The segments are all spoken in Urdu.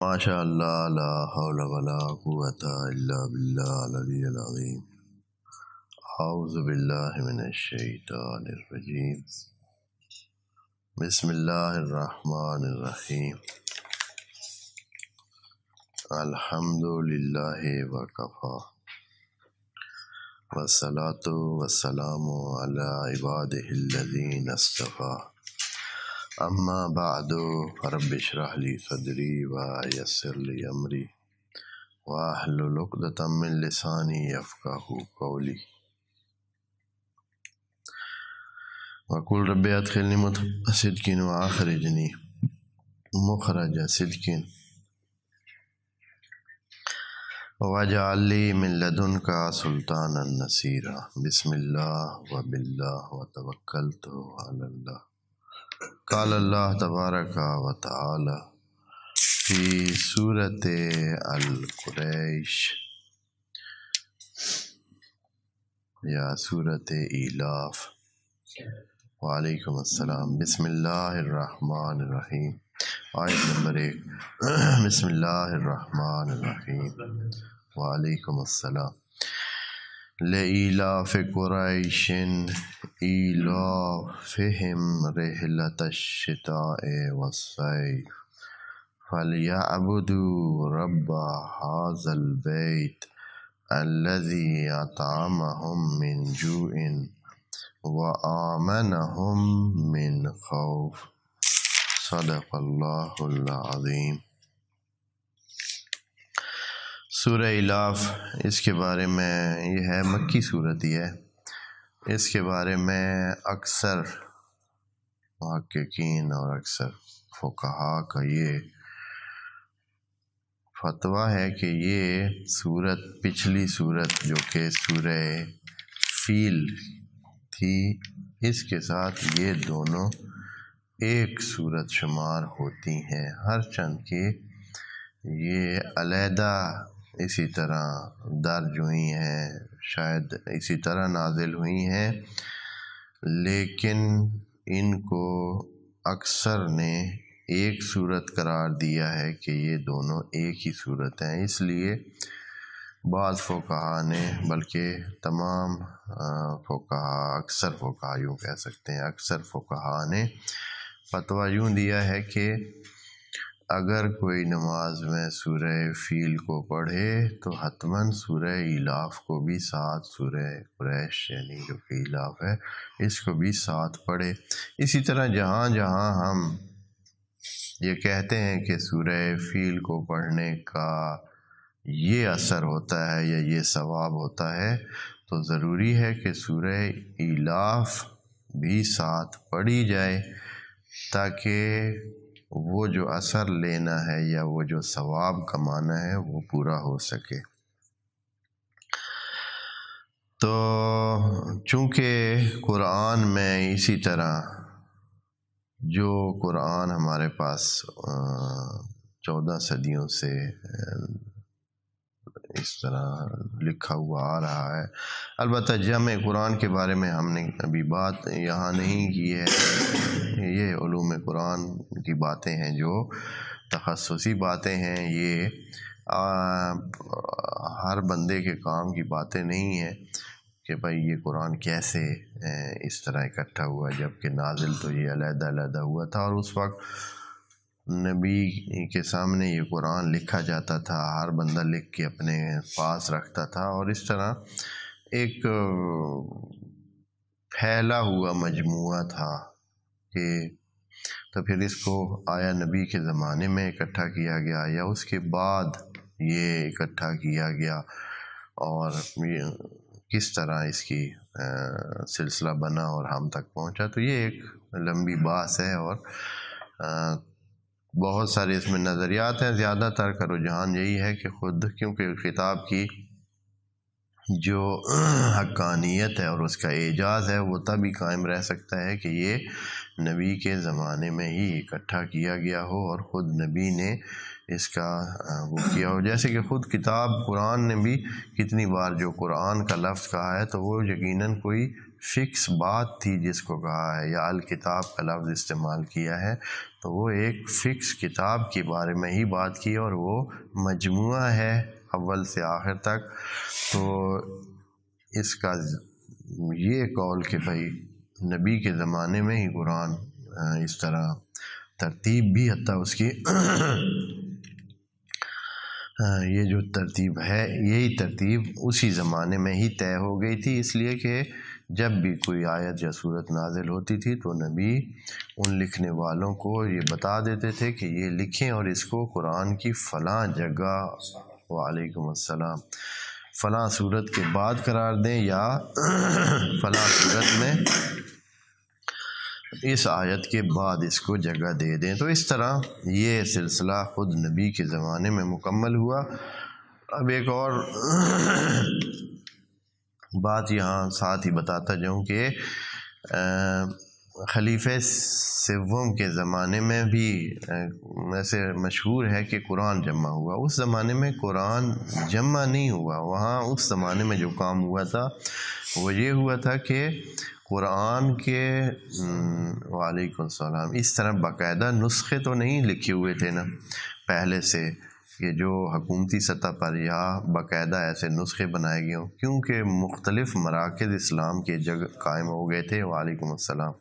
ماشاء اللہ لا حول ولا قوۃ الا باللہ العلی العظیم۔ اعوذ باللہ من الشیطان الرجیم، بسم اللہ الرحمن الرحیم، الحمد للہ وکفی والصلاۃ والسلام علی عبادہ الذین اصطفی، اما بعد فرب اشرح لی صدری ویسر لی امری واحلل عقدۃ من لسانی یفقہوا قولی، وقل رب ادخلنی مدخل صدق واخرجنی مخرج صدق واجعل لی من لدنک سلطانا نصیرا۔ بسم اللہ وباللہ وتوکلت علی اللہ۔ قال اللہ تبارک و تعالی فی سورۃ القریش یا سورۃ ایلاف۔ وعلیکم السلام۔ بسم اللہ الرحمن الرحیم، آیت نمبر 1۔ بسم اللہ الرحمن الرحیم، وعلیکم السلام۔ لإیلاف قریش ایلافہم رحلۃ الشتاء والصیف فلیعبدوا رب ھذا البیت الذی اطعمہم من جوع وآمنہم من خوف۔ صدق اللہ العظیم۔ سورہ ایلاف، اس کے بارے میں یہ ہے مکی صورت ہی ہے۔ اس کے بارے میں اکثر محققین اور اکثر فقہا کا یہ فتویٰ ہے کہ یہ صورت پچھلی صورت جو کہ سورہ فیل تھی، اس کے ساتھ یہ دونوں ایک صورت شمار ہوتی ہیں، ہر چند کہ یہ علیحدہ اسی طرح درج ہوئی ہیں، شاید اسی طرح نازل ہوئی ہیں، لیکن ان کو اکثر نے ایک صورت قرار دیا ہے کہ یہ دونوں ایک ہی صورت ہیں۔ اس لیے بعض فقہا نے، بلکہ تمام فقہا، اکثر فقہا یوں کہہ سکتے ہیں، اکثر فقہا نے فتویٰ یوں دیا ہے کہ اگر کوئی نماز میں سورہ فیل کو پڑھے تو حتماً سورہ ایلاف کو بھی ساتھ، سورہ قریش یعنی جو کہ ایلاف ہے اس کو بھی ساتھ پڑھے۔ اسی طرح جہاں جہاں ہم یہ کہتے ہیں کہ سورہ فیل کو پڑھنے کا یہ اثر ہوتا ہے یا یہ ثواب ہوتا ہے، تو ضروری ہے کہ سورہ ایلاف بھی ساتھ پڑھی جائے تاکہ وہ جو اثر لینا ہے یا وہ جو ثواب کمانا ہے وہ پورا ہو سکے۔ تو چونکہ قرآن میں اسی طرح جو قرآن ہمارے پاس 14 صدیوں سے اس طرح لکھا ہوا آ رہا ہے، البتہ جمع قرآن کے بارے میں ہم نے ابھی بات یہاں نہیں کی ہے، یہ علوم قرآن کی باتیں ہیں جو تخصصی باتیں ہیں، یہ ہر بندے کے کام کی باتیں نہیں ہیں کہ بھائی یہ قرآن کیسے اس طرح اکٹھا ہوا، جبکہ نازل تو یہ علیحدہ علیحدہ ہوا تھا، اور اس وقت نبی کے سامنے یہ قرآن لکھا جاتا تھا، ہر بندہ لکھ کے اپنے پاس رکھتا تھا، اور اس طرح ایک پھیلا ہوا مجموعہ تھا کہ تو پھر اس کو آیا نبی کے زمانے میں اکٹھا کیا گیا یا اس کے بعد یہ اکٹھا کیا گیا، اور کس طرح اس کی سلسلہ بنا اور ہم تک پہنچا، تو یہ ایک لمبی بحث ہے، اور بہت سارے اس میں نظریات ہیں۔ زیادہ تر کا رجحان یہی ہے کہ خود کیونکہ خطاب کی جو حقانیت ہے اور اس کا اعجاز ہے وہ تبھی قائم رہ سکتا ہے کہ یہ نبی کے زمانے میں ہی اکٹھا کیا گیا ہو، اور خود نبی نے اس کا وہ کیا ہو. جیسے کہ خود کتاب قرآن نے بھی کتنی بار جو قرآن کا لفظ کہا ہے تو وہ یقیناً کوئی فکس بات تھی جس کو کہا ہے، یا الکتاب کا لفظ استعمال کیا ہے تو وہ ایک فکس کتاب کے بارے میں ہی بات کی، اور وہ مجموعہ ہے اول سے آخر تک. تو اس کا یہ قول کہ بھائی نبی کے زمانے میں ہی قرآن اس طرح ترتیب بھی حتیٰ اس کی یہ جو ترتیب ہے یہی ترتیب اسی زمانے میں ہی طے ہو گئی تھی، اس لیے کہ جب بھی کوئی آیت یا صورت نازل ہوتی تھی تو نبی ان لکھنے والوں کو یہ بتا دیتے تھے کہ یہ لکھیں اور اس کو قرآن کی فلاں جگہ وعلیکم السلام فلاں صورت کے بعد قرار دیں، یا فلاں صورت میں اس آیت کے بعد اس کو جگہ دے دیں. تو اس طرح یہ سلسلہ خود نبی کے زمانے میں مکمل ہوا. اب ایک اور بات یہاں ساتھ ہی بتاتا جاؤں کہ خلیفہ سوم کے زمانے میں بھی ویسے مشہور ہے کہ قرآن جمع ہوا. اس زمانے میں قرآن جمع نہیں ہوا، وہاں اس زمانے میں جو کام ہوا تھا وہ یہ ہوا تھا کہ قرآن کے وعلیکم السلام اس طرح باقاعدہ نسخے تو نہیں لکھے ہوئے تھے نا پہلے سے کہ جو حکومتی سطح پر یا باقاعدہ ایسے نسخے بنائے گئے ہوں، کیونکہ مختلف مراکز اسلام کے جگہ قائم ہو گئے تھے. وعلیکم السلام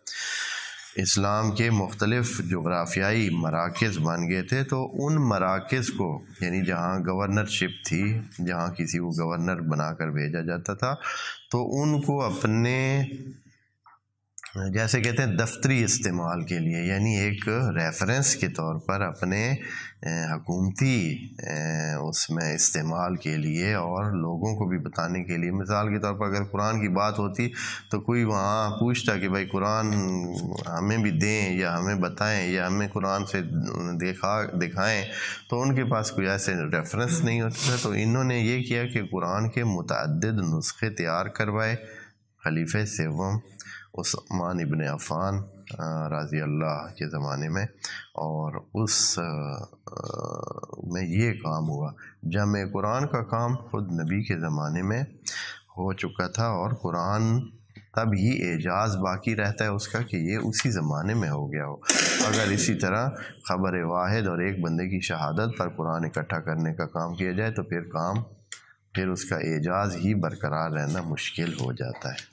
اسلام کے مختلف جغرافیائی مراکز بن گئے تھے، تو ان مراکز کو یعنی جہاں گورنرشپ تھی، جہاں کسی کو گورنر بنا کر بھیجا جاتا تھا، تو ان کو اپنے جیسے کہتے ہیں دفتری استعمال کے لیے، یعنی ایک ریفرنس کے طور پر اپنے حکومتی اس میں استعمال کے لیے اور لوگوں کو بھی بتانے کے لیے. مثال کے طور پر اگر قرآن کی بات ہوتی تو کوئی وہاں پوچھتا کہ بھائی قرآن ہمیں بھی دیں یا ہمیں بتائیں یا ہمیں قرآن سے دکھائیں، تو ان کے پاس کوئی ایسے ریفرنس نہیں ہوتا تھا. تو انہوں نے یہ کیا کہ قرآن کے متعدد نسخے تیار کروائے خلیفہ سوم عثمان ابن عفان رضی اللہ کے زمانے میں، اور اس میں یہ کام ہوا. جمع قرآن کا کام خود نبی کے زمانے میں ہو چکا تھا، اور قرآن تب ہی اعجاز باقی رہتا ہے اس کا کہ یہ اسی زمانے میں ہو گیا ہو. اگر اسی طرح خبر واحد اور ایک بندے کی شہادت پر قرآن اکٹھا کرنے کا کام کیا جائے تو پھر اس کا اعجاز ہی برقرار رہنا مشکل ہو جاتا ہے.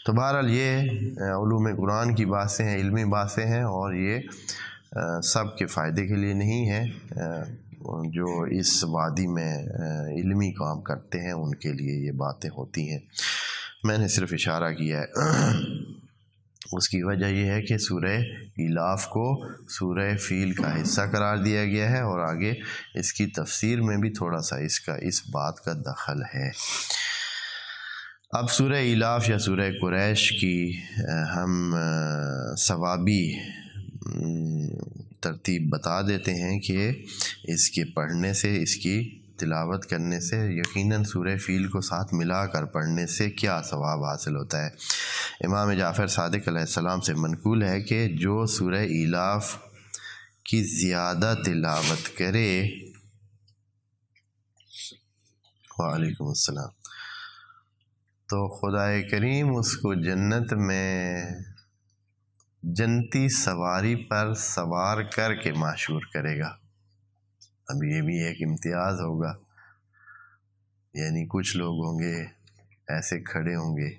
تو بہرحال یہ علوم قرآن کی باتیں ہیں، علمی باتیں ہیں، اور یہ سب کے فائدے کے لیے نہیں ہے. جو اس وادی میں علمی کام کرتے ہیں ان کے لیے یہ باتیں ہوتی ہیں. میں نے صرف اشارہ کیا ہے. اس کی وجہ یہ ہے کہ سورہ ایلاف کو سورہ فیل کا حصہ قرار دیا گیا ہے، اور آگے اس کی تفسیر میں بھی تھوڑا سا اس بات کا دخل ہے. اب سورہ ایلاف یا سورہ قریش کی ہم ثوابی ترتیب بتا دیتے ہیں کہ اس کے پڑھنے سے، اس کی تلاوت کرنے سے، یقیناً سورہ فیل کو ساتھ ملا کر پڑھنے سے کیا ثواب حاصل ہوتا ہے. امام جعفر صادق علیہ السلام سے منقول ہے کہ جو سورہ ایلاف کی زیادہ تلاوت کرے وعلیکم السلام تو خدائے کریم اس کو جنت میں جنتی سواری پر سوار کر کے معشور کرے گا. اب یہ بھی ایک امتیاز ہوگا، یعنی کچھ لوگ ہوں گے ایسے کھڑے ہوں گے،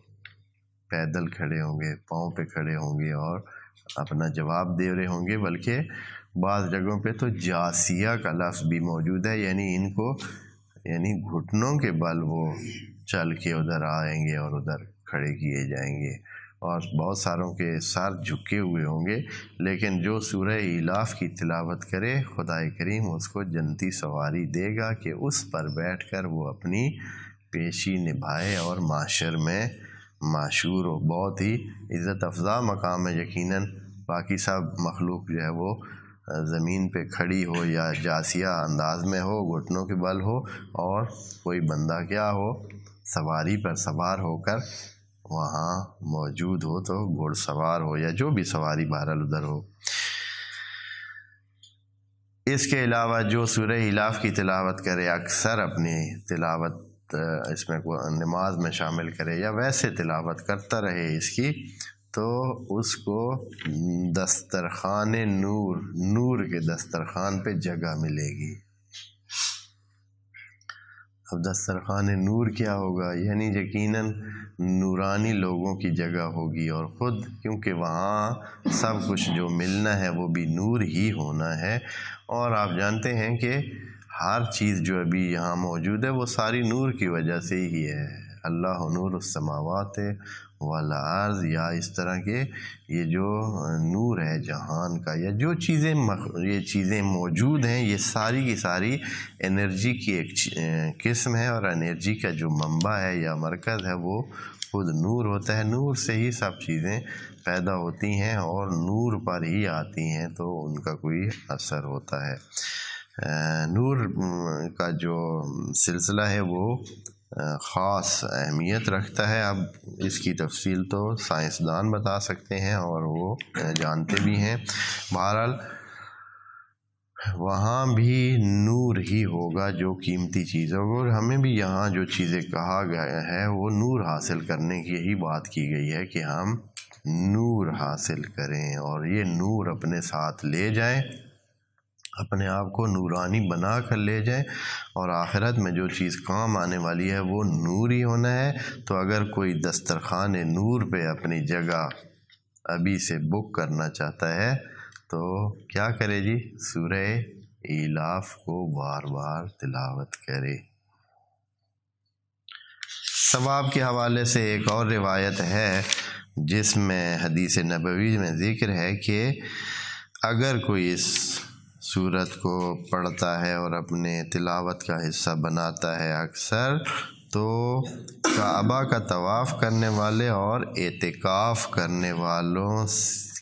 پیدل کھڑے ہوں گے، پاؤں پہ کھڑے ہوں گے اور اپنا جواب دے رہے ہوں گے، بلکہ بعض جگہوں پہ تو جاسیہ کا لفظ بھی موجود ہے، یعنی ان کو گھٹنوں کے بل وہ چل کے ادھر آئیں گے اور ادھر کھڑے کیے جائیں گے، اور بہت ساروں کے سر جھکے ہوئے ہوں گے. لیکن جو سورہ ایلاف کی تلاوت کرے خدائے کریم اس کو جنتی سواری دے گا کہ اس پر بیٹھ کر وہ اپنی پیشی نبھائے اور معاشر میں معشور ہو. بہت ہی عزت افزا مقام ہے. یقیناً باقی سب مخلوق جو ہے وہ زمین پہ کھڑی ہو یا جاسیہ انداز میں ہو، گھٹنوں کے بل ہو، اور کوئی بندہ کیا ہو سواری پر سوار ہو کر وہاں موجود ہو، تو گھوڑ سوار ہو یا جو بھی سواری بہرحال ادھر ہو. اس کے علاوہ جو سورہ ایلاف کی تلاوت کرے، اکثر اپنی تلاوت اس میں نماز میں شامل کرے یا ویسے تلاوت کرتا رہے اس کی، تو اس کو دسترخوان نور کے دسترخوان پہ جگہ ملے گی۔ اب دسترخوان نور کیا ہوگا؟ یعنی یقیناً نورانی لوگوں کی جگہ ہوگی، اور خود کیونکہ وہاں سب کچھ جو ملنا ہے وہ بھی نور ہی ہونا ہے، اور آپ جانتے ہیں کہ ہر چیز جو ابھی یہاں موجود ہے وہ ساری نور کی وجہ سے ہی ہے۔ اللہ نور السماوات والارض، یا اس طرح کے یہ جو نور ہے جہان کا، یا جو یہ چیزیں موجود ہیں، یہ ساری کی ساری انرجی کی ایک قسم ہے، اور انرجی کا جو منبع ہے یا مرکز ہے وہ خود نور ہوتا ہے۔ نور سے ہی سب چیزیں پیدا ہوتی ہیں اور نور پر ہی آتی ہیں، تو ان کا کوئی اثر ہوتا ہے۔ نور کا جو سلسلہ ہے وہ خاص اہمیت رکھتا ہے۔ اب اس کی تفصیل تو سائنسدان بتا سکتے ہیں اور وہ جانتے بھی ہیں۔ بہرحال وہاں بھی نور ہی ہوگا جو قیمتی چیز ہے، اور ہمیں بھی یہاں جو چیزیں کہا گیا ہے وہ نور حاصل کرنے کی یہی بات کی گئی ہے کہ ہم نور حاصل کریں اور یہ نور اپنے ساتھ لے جائیں، اپنے آپ کو نورانی بنا کر لے جائیں، اور آخرت میں جو چیز کام آنے والی ہے وہ نور ہی ہونا ہے۔ تو اگر کوئی دسترخوان نور پہ اپنی جگہ ابھی سے بک کرنا چاہتا ہے تو کیا کرے جی؟ سورہ ایلاف کو بار بار تلاوت کرے۔ ثواب کے حوالے سے ایک اور روایت ہے جس میں حدیث نبوی میں ذکر ہے کہ اگر کوئی اس سورت کو پڑھتا ہے اور اپنے تلاوت کا حصہ بناتا ہے اکثر، تو کعبہ کا طواف کرنے والے اور اعتکاف کرنے والوں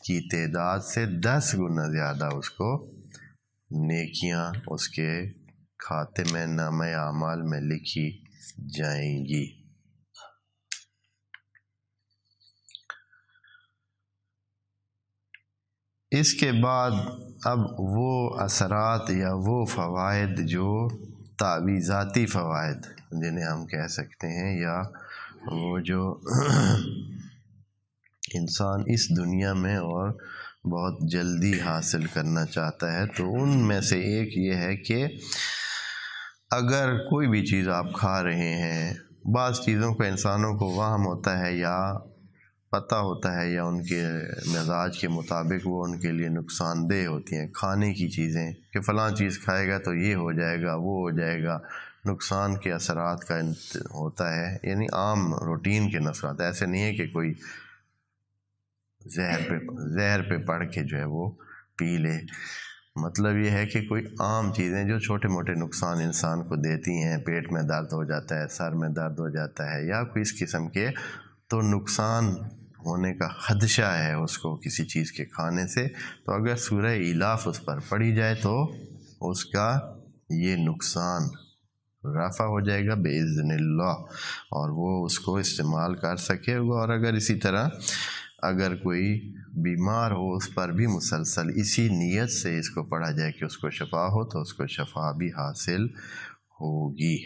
کی تعداد سے 10 گنا زیادہ اس کو نیکیاں اس کے کھاتے میں نامہ اعمال میں لکھی جائیں گی۔ اس کے بعد اب وہ اثرات یا وہ فوائد جو تعویذاتی فوائد جنہیں ہم کہہ سکتے ہیں، یا وہ جو انسان اس دنیا میں اور بہت جلدی حاصل کرنا چاہتا ہے، تو ان میں سے ایک یہ ہے کہ اگر کوئی بھی چیز آپ کھا رہے ہیں، بعض چیزوں کو انسانوں کو وہم ہوتا ہے یا پتہ ہوتا ہے یا ان کے مزاج کے مطابق وہ ان کے لیے نقصان دہ ہوتی ہیں، کھانے کی چیزیں کہ فلاں چیز کھائے گا تو یہ ہو جائے گا، وہ ہو جائے گا، نقصان کے اثرات کا ہوتا ہے، یعنی عام روٹین کے نفرات۔ ایسے نہیں ہے کہ کوئی زہر پہ پڑھ کے جو ہے وہ پی لے، مطلب یہ ہے کہ کوئی عام چیزیں جو چھوٹے موٹے نقصان انسان کو دیتی ہیں، پیٹ میں درد ہو جاتا ہے، سر میں درد ہو جاتا ہے یا کوئی اس قسم کے، تو نقصان ہونے کا خدشہ ہے اس کو کسی چیز کے کھانے سے، تو اگر سورہ ایلاف اس پر پڑھی جائے تو اس کا یہ نقصان رفع ہو جائے گا باذن اللہ، اور وہ اس کو استعمال کر سکے گا۔ اور اگر اسی طرح اگر کوئی بیمار ہو، اس پر بھی مسلسل اسی نیت سے اس کو پڑھا جائے کہ اس کو شفا ہو، تو اس کو شفا بھی حاصل ہوگی۔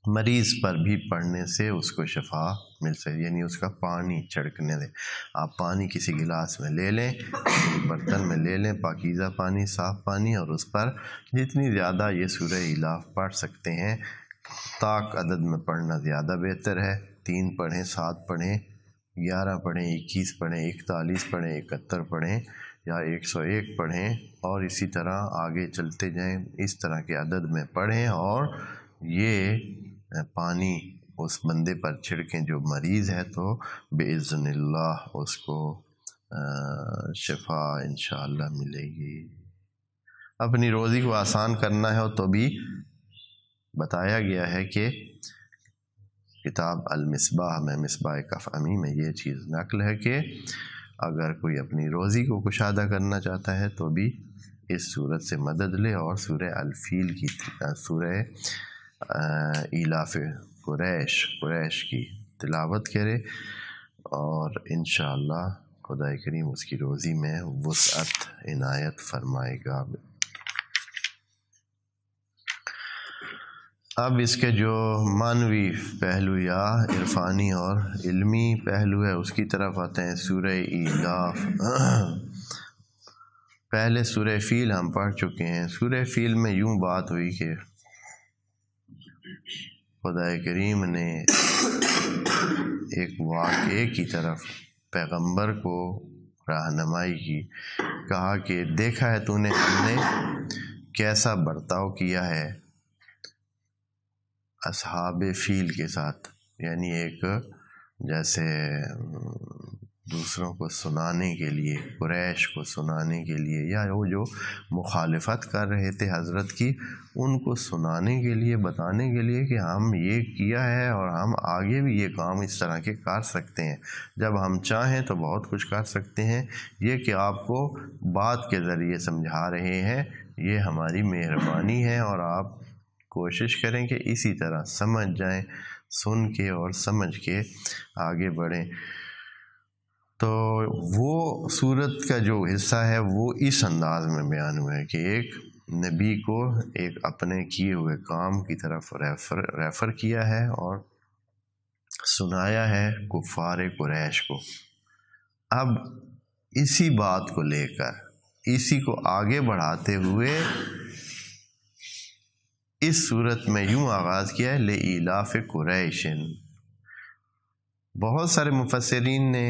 مریض پر بھی پڑھنے سے اس کو شفا مل سکے، یعنی اس کا پانی چھڑکنے دیں۔ آپ پانی کسی گلاس میں لے لیں، برتن میں لے لیں، پاکیزہ پانی، صاف پانی، اور اس پر جتنی زیادہ یہ سورہ ایلاف پڑھ سکتے ہیں، طاق عدد میں پڑھنا زیادہ بہتر ہے۔ 3 پڑھیں، 7 پڑھیں، 11 پڑھیں، 21 پڑھیں، 41 پڑھیں، 71 پڑھیں یا 101 پڑھیں، اور اسی طرح آگے چلتے جائیں، اس طرح کے عدد میں پڑھیں، اور یہ پانی اس بندے پر چھڑکیں جو مریض ہے، تو باذن اللہ اس کو شفا انشاءاللہ ملے گی۔ اپنی روزی کو آسان کرنا ہو تو بھی بتایا گیا ہے کہ کتاب المصباح میں، مصباح کف امی میں یہ چیز نقل ہے کہ اگر کوئی اپنی روزی کو کشادہ کرنا چاہتا ہے تو بھی اس صورت سے مدد لے اور سورہ الفیل کی، سورہ ایلاف قریش کی تلاوت کرے، اور انشاءاللہ خدا کریم اس کی روزی میں وسعت عنایت فرمائے گا۔ اب اس کے جو معنوی پہلو یا عرفانی اور علمی پہلو ہے اس کی طرف آتے ہیں۔ سورہ ایلاف، پہلے سورہ فیل ہم پڑھ چکے ہیں۔ سورہ فیل میں یوں بات ہوئی کہ خدا کریم نے ایک واقعے کی طرف پیغمبر کو رہنمائی کی، کہا کہ دیکھا ہے تو نے ہم نے کیسا برتاؤ کیا ہے اصحاب فیل کے ساتھ، یعنی ایک جیسے دوسروں کو سنانے کے لیے، قریش کو سنانے کے لیے، یا وہ جو مخالفت کر رہے تھے حضرت کی ان کو سنانے کے لیے، بتانے کے لیے کہ ہم یہ کیا ہے اور ہم آگے بھی یہ کام اس طرح کے کر سکتے ہیں، جب ہم چاہیں تو بہت کچھ کر سکتے ہیں۔ یہ کہ آپ کو بات کے ذریعے سمجھا رہے ہیں، یہ ہماری مہربانی ہے اور آپ کوشش کریں کہ اسی طرح سمجھ جائیں، سن کے اور سمجھ کے آگے بڑھیں۔ تو وہ صورت کا جو حصہ ہے وہ اس انداز میں بیان ہوا ہے کہ ایک نبی کو ایک اپنے کیے ہوئے کام کی طرف ریفر کیا ہے اور سنایا ہے کفار قریش کو۔ اب اسی بات کو لے کر، اسی کو آگے بڑھاتے ہوئے اس صورت میں یوں آغاز کیا ہے، لإیلاف قریش۔ بہت سارے مفسرین نے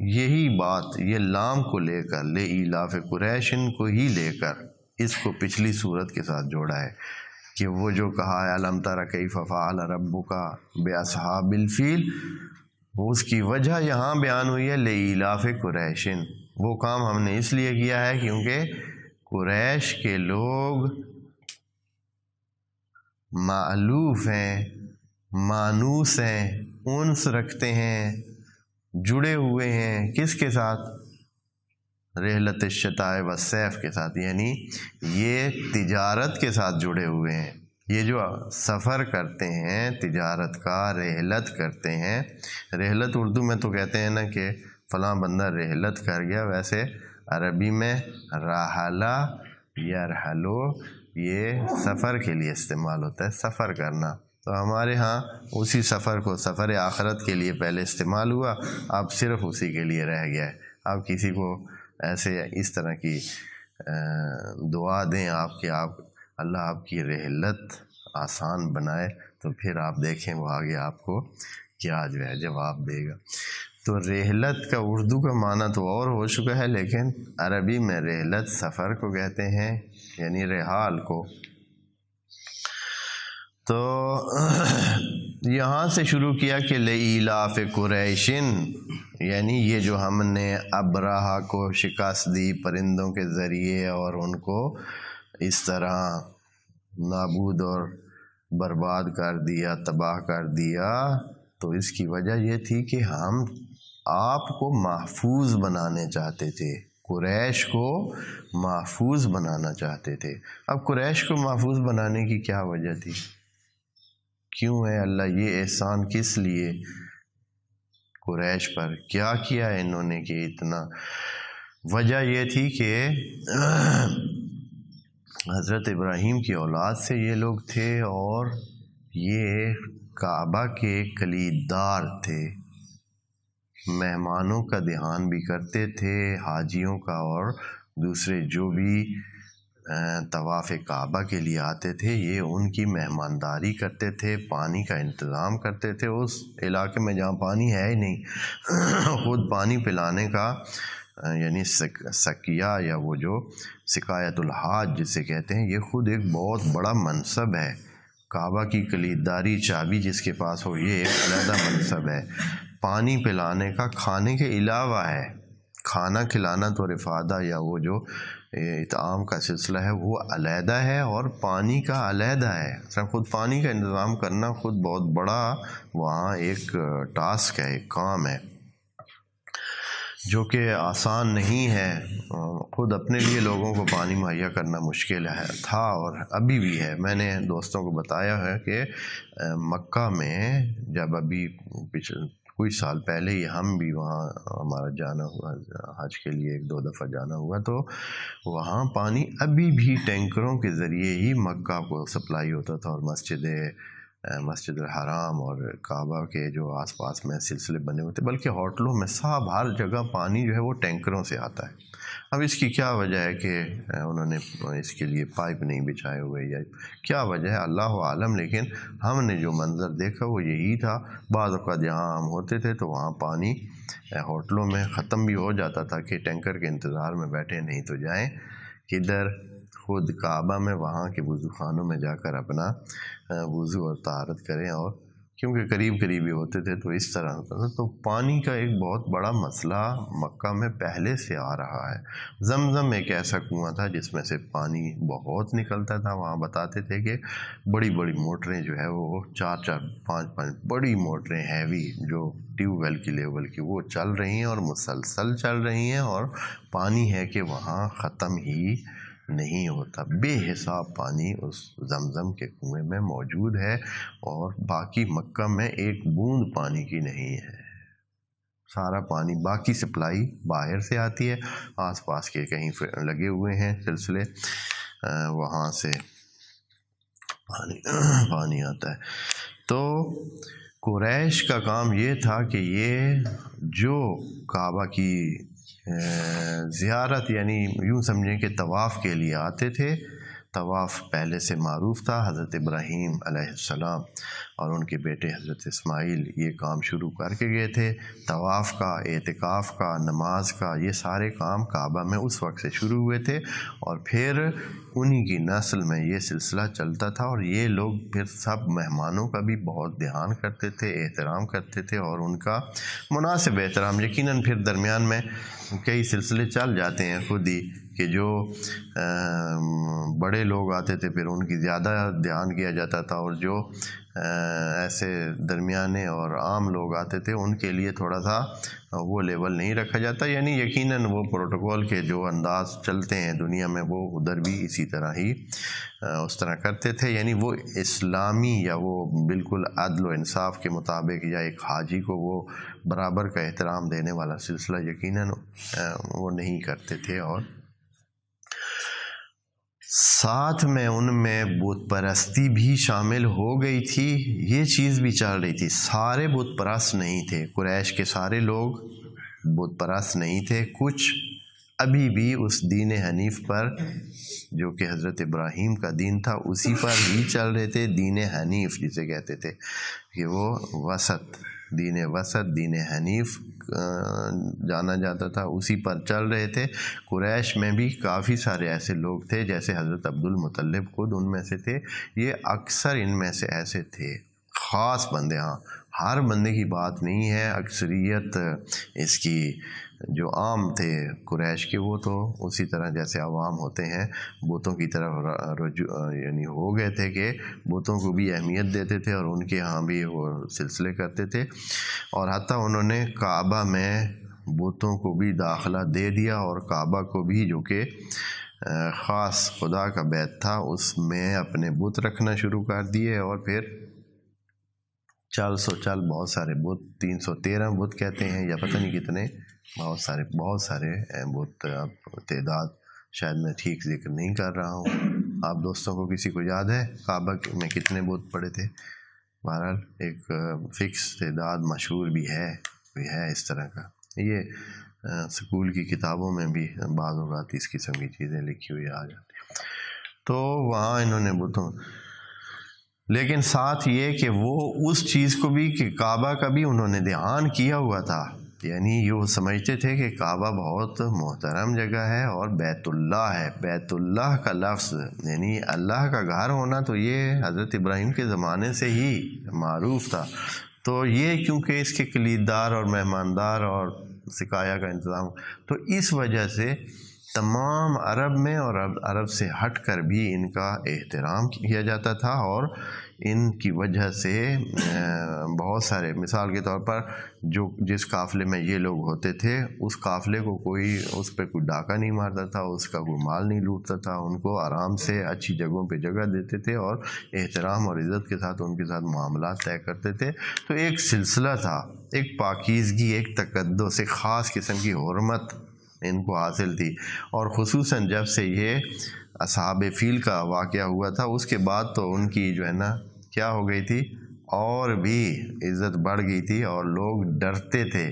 یہی بات، یہ لام کو لے کر، لإیلاف قریش کو ہی لے کر اس کو پچھلی صورت کے ساتھ جوڑا ہے کہ وہ جو کہا ہے الم تر کیف فعل ربک باصحاب الفیل، اس کی وجہ یہاں بیان ہوئی ہے لإیلاف قریش۔ وہ کام ہم نے اس لیے کیا ہے کیونکہ قریش کے لوگ مألوف ہیں، مانوس ہیں، انس رکھتے ہیں، جڑے ہوئے ہیں کس کے ساتھ؟ رحلت الشتاء والصیف کے ساتھ، یعنی یہ تجارت کے ساتھ جڑے ہوئے ہیں۔ یہ جو سفر کرتے ہیں تجارت کا، رحلت کرتے ہیں، رحلت اردو میں تو کہتے ہیں نا کہ فلاں بندہ رحلت کر گیا، ویسے عربی میں رحلہ یرحلو یہ سفر کے لیے استعمال ہوتا ہے، سفر کرنا۔ تو ہمارے ہاں اسی سفر کو سفر آخرت کے لیے پہلے استعمال ہوا، اب صرف اسی کے لیے رہ گیا ہے۔ اب کسی کو ایسے اس طرح کی دعا دیں آپ کہ آپ اللہ آپ کی رحلت آسان بنائے، تو پھر آپ دیکھیں وہ آگے آپ کو کیا جو ہے جواب دے گا۔ تو رحلت کا اردو کا معنی تو اور ہو چکا ہے، لیکن عربی میں رحلت سفر کو کہتے ہیں، یعنی رحال کو۔ تو یہاں سے شروع کیا کہ لإیلاف قریش، یعنی یہ جو ہم نے ابرہہ کو شکست دی پرندوں کے ذریعے اور ان کو اس طرح نابود اور برباد کر دیا، تباہ کر دیا، تو اس کی وجہ یہ تھی کہ ہم آپ کو محفوظ بنانے چاہتے تھے، قریش کو محفوظ بنانا چاہتے تھے۔ اب قریش کو محفوظ بنانے کی کیا وجہ تھی؟ کیوں ہے اللہ یہ احسان کس لیے قریش پر کیا کیا ہے انہوں نے کہ اتنا؟ وجہ یہ تھی کہ حضرت ابراہیم کی اولاد سے یہ لوگ تھے اور یہ کعبہ کے کلیددار تھے، مہمانوں کا دھیان بھی کرتے تھے، حاجیوں کا اور دوسرے جو بھی طواف کعبہ کے لیے آتے تھے یہ ان کی مہمانداری کرتے تھے، پانی کا انتظام کرتے تھے۔ اس علاقے میں جہاں پانی ہے ہی نہیں، خود پانی پلانے کا یعنی سقیہ یا وہ جو سقایت الحاج جسے کہتے ہیں، یہ خود ایک بہت بڑا منصب ہے۔ کعبہ کی کلیدداری چابی جس کے پاس ہو یہ ایک علیحدہ منصب ہے۔ پانی پلانے کا کھانے کے علاوہ ہے، کھانا کھلانا تو رفادہ یا وہ جو اطعام کا سلسلہ ہے وہ علیحدہ ہے، اور پانی کا علیحدہ ہے۔ خود پانی کا انتظام کرنا خود بہت بڑا وہاں ایک ٹاسک ہے، ایک کام ہے جو کہ آسان نہیں ہے۔ خود اپنے لیے لوگوں کو پانی مہیا کرنا مشکل ہے، تھا اور ابھی بھی ہے۔ میں نے دوستوں کو بتایا ہے کہ مکہ میں جب ابھی کچھ سال پہلے ہی ہم بھی وہاں ہمارا جانا ہوا حج کے لیے، 1-2 دفعہ جانا ہوا، تو وہاں پانی ابھی بھی ٹینکروں کے ذریعے ہی مکہ کو سپلائی ہوتا تھا، اور مسجد الحرام اور کعبہ کے جو آس پاس میں سلسلے بنے ہوتے، بلکہ ہوٹلوں میں سب ہر جگہ پانی جو ہے وہ ٹینکروں سے آتا ہے۔ اب اس کی کیا وجہ ہے کہ انہوں نے اس کے لیے پائپ نہیں بچھائے ہوئے، یا کیا وجہ ہے اللہ عالم، لیکن ہم نے جو منظر دیکھا وہ یہی تھا۔ بعض اوقات جہاں ہم ہوتے تھے تو وہاں پانی ہوٹلوں میں ختم بھی ہو جاتا تھا کہ ٹینکر کے انتظار میں بیٹھے، نہیں تو جائیں کدھر، خود کعبہ میں وہاں کے وضو خانوں میں جا کر اپنا وضو اور طہارت کریں، اور کیونکہ قریب ہی ہوتے تھے تو اس طرح ہوتا تھا۔ تو پانی کا ایک بہت بڑا مسئلہ مکہ میں پہلے سے آ رہا ہے۔ زمزم ایک ایسا کنواں تھا جس میں سے پانی بہت نکلتا تھا، وہاں بتاتے تھے کہ بڑی موٹریں جو ہے وہ 4-4 5-5 بڑی موٹریں ہیوی جو ٹیوب ویل کی لیول کی وہ چل رہی ہیں اور مسلسل چل رہی ہیں، اور پانی ہے کہ وہاں ختم ہی نہیں ہوتا، بے حساب پانی اس زمزم کے کنویں میں موجود ہے، اور باقی مکہ میں ایک بوند پانی کی نہیں ہے۔ سارا پانی، باقی سپلائی باہر سے آتی ہے، آس پاس کے کہیں لگے ہوئے ہیں سلسلے، وہاں سے پانی آتا ہے۔ تو قریش کا کام یہ تھا کہ یہ جو کعبہ کی زیارت، یعنی یوں سمجھیں کہ طواف کے لیے آتے تھے، طواف پہلے سے معروف تھا، حضرت ابراہیم علیہ السلام اور ان کے بیٹے حضرت اسماعیل یہ کام شروع کر کے گئے تھے، طواف کا، اعتکاف کا، نماز کا، یہ سارے کام کعبہ میں اس وقت سے شروع ہوئے تھے، اور پھر انہی کی نسل میں یہ سلسلہ چلتا تھا، اور یہ لوگ پھر سب مہمانوں کا بھی بہت دھیان کرتے تھے، احترام کرتے تھے، اور ان کا مناسب احترام، یقیناً پھر درمیان میں کئی سلسلے چل جاتے ہیں خود ہی کہ جو بڑے لوگ آتے تھے پھر ان کی زیادہ دھیان کیا جاتا تھا، اور جو ایسے درمیانے اور عام لوگ آتے تھے ان کے لیے تھوڑا سا وہ لیول نہیں رکھا جاتا، یعنی یقیناً وہ پروٹوکول کے جو انداز چلتے ہیں دنیا میں وہ ادھر بھی اسی طرح ہی اس طرح کرتے تھے، یعنی وہ اسلامی یا وہ بالکل عدل و انصاف کے مطابق یا ایک حاجی کو وہ برابر کا احترام دینے والا سلسلہ یقیناً وہ نہیں کرتے تھے، اور ساتھ میں ان میں بت پرستی بھی شامل ہو گئی تھی، یہ چیز بھی چل رہی تھی، سارے بت پرست نہیں تھے، قریش کے سارے لوگ بت پرست نہیں تھے، کچھ ابھی بھی اس دین حنیف پر جو کہ حضرت ابراہیم کا دین تھا اسی پر ہی چل رہے تھے، دین حنیف جسے کہتے تھے کہ وہ وسط، دین حنیف جانا جاتا تھا، اسی پر چل رہے تھے۔ قریش میں بھی کافی سارے ایسے لوگ تھے، جیسے حضرت عبد المطلب خود ان میں سے تھے، یہ اکثر ان میں سے ایسے تھے، خاص بندے، ہاں ہر بندے کی بات نہیں ہے، اکثریت اس کی جو عام تھے قریش کے وہ تو اسی طرح جیسے عوام ہوتے ہیں بتوں کی طرف یعنی ہو گئے تھے کہ بتوں کو بھی اہمیت دیتے تھے اور ان کے ہاں بھی وہ سلسلے کرتے تھے، اور حتیٰ انہوں نے کعبہ میں بتوں کو بھی داخلہ دے دیا، اور کعبہ کو بھی جو کہ خاص خدا کا بیت تھا اس میں اپنے بت رکھنا شروع کر دیے، اور پھر چل بہت سارے بت، 313 بت کہتے ہیں یا پتہ نہیں کتنے، بہت سارے بت، اب تعداد شاید میں ٹھیک ذکر نہیں کر رہا ہوں، آپ دوستوں کو کسی کو یاد ہے کعبہ میں کتنے بت پڑے تھے؟ بہرحال ایک فکس تعداد مشہور بھی ہے اس طرح کا، یہ سکول کی کتابوں میں بھی بعض اوقات اس قسم کی چیزیں لکھی ہوئی آ جاتی، تو وہاں انہوں نے بتوں، لیکن ساتھ یہ کہ وہ اس چیز کو بھی کہ کعبہ کا بھی انہوں نے دھیان کیا ہوا تھا، یعنی یہ سمجھتے تھے کہ کعبہ بہت محترم جگہ ہے اور بیت اللہ ہے، بیت اللہ کا لفظ یعنی اللہ کا گھر ہونا تو یہ حضرت ابراہیم کے زمانے سے ہی معروف تھا، تو یہ کیونکہ اس کے کلیددار اور مہماندار اور سقایا کا انتظام، تو اس وجہ سے تمام عرب میں اور عرب سے ہٹ کر بھی ان کا احترام کیا جاتا تھا، اور ان کی وجہ سے بہت سارے، مثال کے طور پر جس قافلے میں یہ لوگ ہوتے تھے اس قافلے کو کوئی اس پہ کوئی ڈاکہ نہیں مارتا تھا، اس کا کوئی مال نہیں لوٹتا تھا، ان کو آرام سے اچھی جگہوں پہ جگہ دیتے تھے اور احترام اور عزت کے ساتھ ان کے ساتھ معاملات طے کرتے تھے۔ تو ایک سلسلہ تھا، ایک پاکیزگی، ایک تقدس، ایک خاص قسم کی حرمت ان کو حاصل تھی، اور خصوصاً جب سے یہ اصحاب فیل کا واقعہ ہوا تھا اس کے بعد تو ان کی جو ہے نا کیا ہو گئی تھی، اور بھی عزت بڑھ گئی تھی، اور لوگ ڈرتے تھے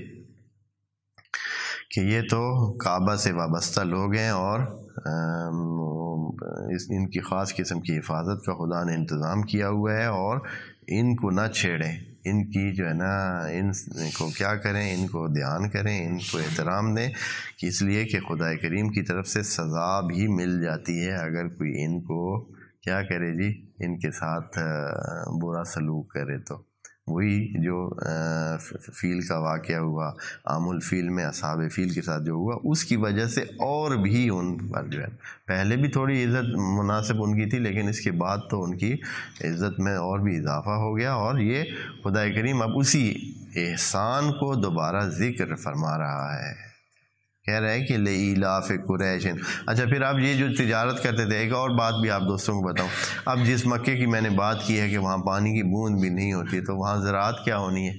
کہ یہ تو کعبہ سے وابستہ لوگ ہیں اور ان کی خاص قسم کی حفاظت کا خدا نے انتظام کیا ہوا ہے، اور ان کو نہ چھیڑیں، ان کی جو ہے نا ان کو کیا کریں، ان کو دھیان کریں، ان کو احترام دیں، کہ اس لیے کہ خدا کریم کی طرف سے سزا بھی مل جاتی ہے اگر کوئی ان کو کیا کرے جی، ان کے ساتھ برا سلوک کرے۔ تو وہی جو فیل کا واقعہ ہوا، عام الفیل میں اصحاب فیل کے ساتھ جو ہوا، اس کی وجہ سے اور بھی ان پر جو ہے پہلے بھی تھوڑی عزت مناسب ان کی تھی، لیکن اس کے بعد تو ان کی عزت میں اور بھی اضافہ ہو گیا، اور یہ خدا کریم اب اسی احسان کو دوبارہ ذکر فرما رہا ہے، کہہ رہا ہے کہ لإیلاف قریش۔ اچھا، پھر آپ یہ جو تجارت کرتے تھے، ایک اور بات بھی آپ دوستوں کو بتاؤں، اب جس مکے کی میں نے بات کی ہے کہ وہاں پانی کی بوند بھی نہیں ہوتی، تو وہاں زراعت کیا ہونی ہے؟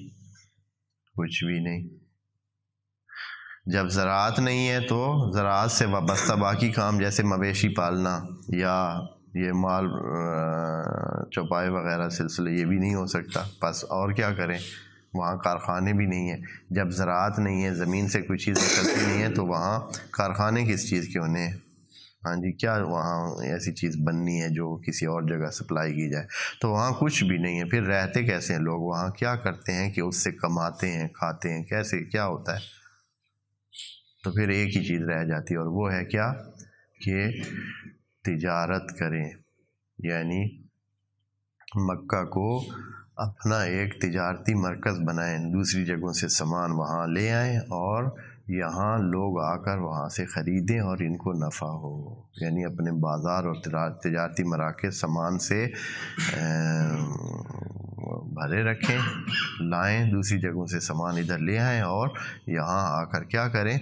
کچھ بھی نہیں۔ جب زراعت نہیں ہے تو زراعت سے وابستہ باقی کام جیسے مویشی پالنا یا یہ مال چوپائے وغیرہ سلسلے، یہ بھی نہیں ہو سکتا، بس اور کیا کریں، وہاں کارخانے بھی نہیں ہیں۔ جب زراعت نہیں ہے، زمین سے کوئی چیز نکلتی نہیں ہے، تو وہاں کارخانے کس چیز کے ہونے ہیں؟ ہاں جی، کیا وہاں ایسی چیز بننی ہے جو کسی اور جگہ سپلائی کی جائے؟ تو وہاں کچھ بھی نہیں ہے، پھر رہتے کیسے ہیں لوگ وہاں؟ کیا کرتے ہیں کہ اس سے کماتے ہیں، کھاتے ہیں، کیسے کیا ہوتا ہے؟ تو پھر ایک ہی چیز رہ جاتی ہے، اور وہ ہے کیا، کہ تجارت کریں، یعنی مکہ کو اپنا ایک تجارتی مرکز بنائیں، دوسری جگہوں سے سامان وہاں لے آئیں اور یہاں لوگ آ کر وہاں سے خریدیں اور ان کو نفع ہو، یعنی اپنے بازار اور تجارتی مراکز سامان سے بھرے رکھیں، لائیں، دوسری جگہوں سے سامان ادھر لے آئیں اور یہاں آ کر کیا کریں،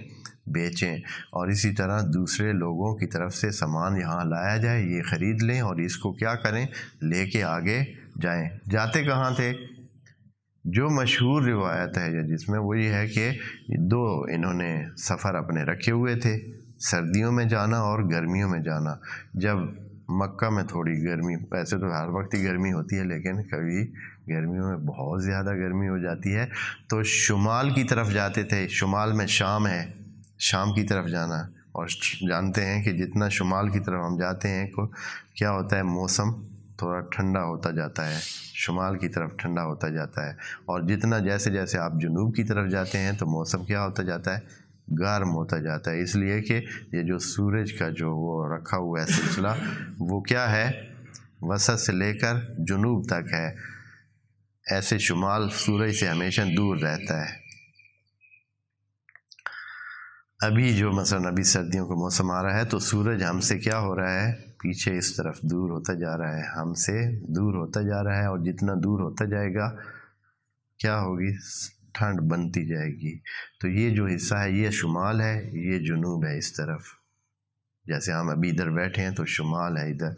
بیچیں، اور اسی طرح دوسرے لوگوں کی طرف سے سامان یہاں لایا جائے، یہ خرید لیں اور اس کو کیا کریں، لے کے آگے جائیں۔ جاتے کہاں تھے؟ جو مشہور روایت ہے جس میں وہ یہ ہے کہ دو انہوں نے سفر اپنے رکھے ہوئے تھے، سردیوں میں جانا اور گرمیوں میں جانا۔ جب مکہ میں تھوڑی گرمی، ویسے تو ہر وقت ہی گرمی ہوتی ہے، لیکن کبھی گرمیوں میں بہت زیادہ گرمی ہو جاتی ہے، تو شمال کی طرف جاتے تھے، شمال میں شام ہے، شام کی طرف جانا، اور جانتے ہیں کہ جتنا شمال کی طرف ہم جاتے ہیں کیا ہوتا ہے، موسم تھوڑا ٹھنڈا ہوتا جاتا ہے، شمال کی طرف ٹھنڈا ہوتا جاتا ہے، اور جتنا جیسے جیسے آپ جنوب کی طرف جاتے ہیں تو موسم کیا ہوتا جاتا ہے، گرم ہوتا جاتا ہے، اس لیے کہ یہ جو سورج کا جو وہ رکھا ہوا ہے سلسلہ، وہ کیا ہے، وسط سے لے کر جنوب تک ہے، ایسے شمال سورج سے ہمیشہ دور رہتا ہے۔ ابھی جو مثلا ابھی سردیوں کا موسم آ رہا ہے تو سورج ہم سے کیا ہو رہا ہے، پیچھے اس طرف دور ہوتا جا رہا ہے، ہم سے دور ہوتا جا رہا ہے، اور جتنا دور ہوتا جائے گا کیا ہوگی، ٹھنڈ بنتی جائے گی۔ تو یہ جو حصہ ہے یہ شمال ہے، یہ جنوب ہے اس طرف، جیسے ہم ابھی ادھر بیٹھے ہیں تو شمال ہے ادھر۔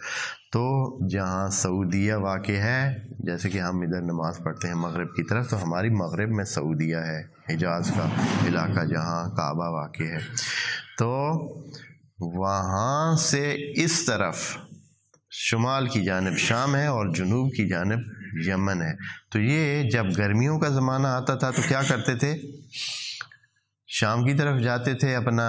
تو جہاں سعودیہ واقع ہے، جیسے کہ ہم ادھر نماز پڑھتے ہیں مغرب کی طرف، تو ہماری مغرب میں سعودیہ ہے، حجاز کا علاقہ جہاں کعبہ واقع ہے، تو وہاں سے اس طرف شمال کی جانب شام ہے اور جنوب کی جانب یمن ہے۔ تو یہ جب گرمیوں کا زمانہ آتا تھا تو کیا کرتے تھے، شام کی طرف جاتے تھے اپنا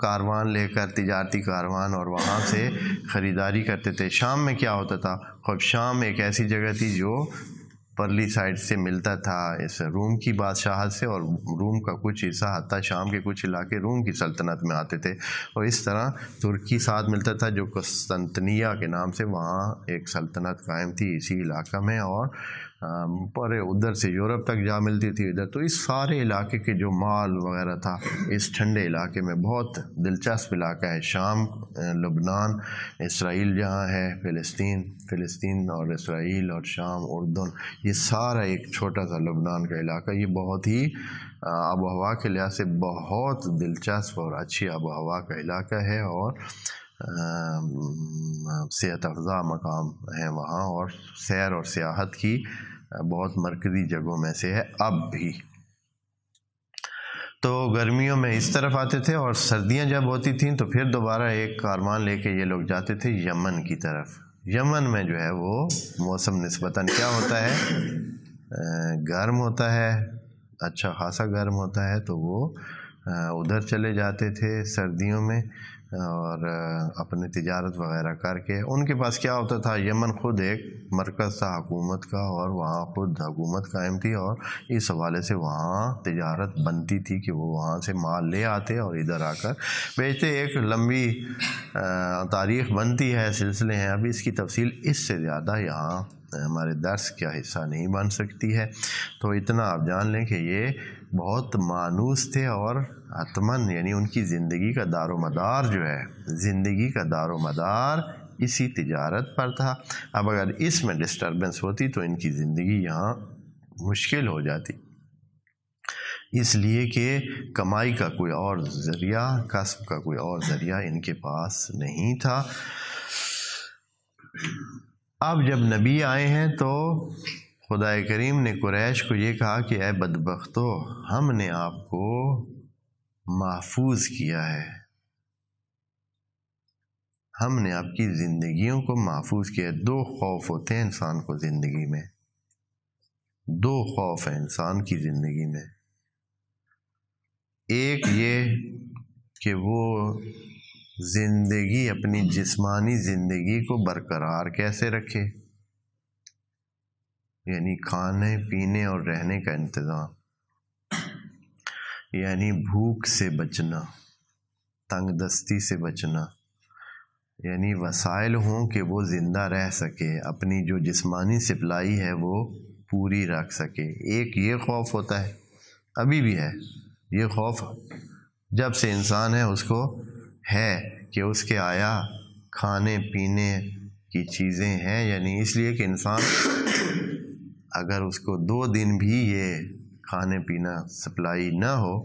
کاروان لے کر، تجارتی کاروان، اور وہاں سے خریداری کرتے تھے۔ شام میں کیا ہوتا تھا، خب شام ایک ایسی جگہ تھی جو پرلی سائڈ سے ملتا تھا اس روم کی بادشاہت سے، اور روم کا کچھ حصہ، حتیٰ شام کے کچھ علاقے روم کی سلطنت میں آتے تھے، اور اس طرح ترکی ساتھ ملتا تھا جو قسطنطنیہ کے نام سے وہاں ایک سلطنت قائم تھی اسی علاقہ میں، اور پورے ادھر سے یورپ تک جا ملتی تھی ادھر، تو اس سارے علاقے کے جو مال وغیرہ تھا اس ٹھنڈے علاقے میں بہت دلچسپ علاقہ ہے، شام، لبنان، اسرائیل جہاں ہے، فلسطین اور اسرائیل اور شام، اردن، یہ سارا ایک چھوٹا سا لبنان کا علاقہ، یہ بہت ہی آب و ہوا کے لحاظ سے بہت دلچسپ اور اچھی آب و ہوا کا علاقہ ہے، اور صحت افزا مقام ہیں وہاں، اور سیر اور سیاحت کی بہت مرکزی جگہوں میں سے ہے اب بھی۔ تو گرمیوں میں اس طرف آتے تھے، اور سردیاں جب ہوتی تھیں تو پھر دوبارہ ایک کاروان لے کے یہ لوگ جاتے تھے یمن کی طرف۔ یمن میں جو ہے وہ موسم نسبتاً کیا ہوتا ہے، گرم ہوتا ہے، اچھا خاصا گرم ہوتا ہے، تو وہ ادھر چلے جاتے تھے سردیوں میں، اور اپنی تجارت وغیرہ کر کے۔ ان کے پاس کیا ہوتا تھا، یمن خود ایک مرکز تھا حکومت کا، اور وہاں خود حکومت قائم تھی، اور اس حوالے سے وہاں تجارت بنتی تھی کہ وہ وہاں سے مال لے آتے اور ادھر آ کر بیچتے۔ ایک لمبی تاریخ بنتی ہے، سلسلے ہیں، ابھی اس کی تفصیل اس سے زیادہ یہاں ہمارے درس کا حصہ نہیں بن سکتی ہے، تو اتنا آپ جان لیں کہ یہ بہت مانوس تھے، اور حتماً یعنی ان کی زندگی کا دار و مدار جو ہے، زندگی کا دار و مدار اسی تجارت پر تھا۔ اب اگر اس میں ڈسٹربنس ہوتی تو ان کی زندگی یہاں مشکل ہو جاتی، اس لیے کہ کمائی کا کوئی اور ذریعہ، کسب کا کوئی اور ذریعہ ان کے پاس نہیں تھا۔ اب جب نبی آئے ہیں تو خدا کریم نے قریش کو یہ کہا کہ اے بدبختو، ہم نے آپ کو محفوظ کیا ہے، ہم نے آپ کی زندگیوں کو محفوظ کیا ہے۔ دو خوف ہوتے ہیں انسان کو زندگی میں، دو خوف ہیں انسان کی زندگی میں، ایک یہ کہ وہ زندگی، اپنی جسمانی زندگی کو برقرار کیسے رکھے، یعنی کھانے پینے اور رہنے کا انتظام، یعنی بھوک سے بچنا، تنگ دستی سے بچنا، یعنی وسائل ہوں کہ وہ زندہ رہ سکے، اپنی جو جسمانی سپلائی ہے وہ پوری رکھ سکے۔ ایک یہ خوف ہوتا ہے، ابھی بھی ہے یہ خوف، جب سے انسان ہے اس کو ہے کہ اس کے آیا کھانے پینے کی چیزیں ہیں یا نہیں، اس لیے کہ انسان اگر اس کو 2 دن بھی یہ کھانے پینا سپلائی نہ ہو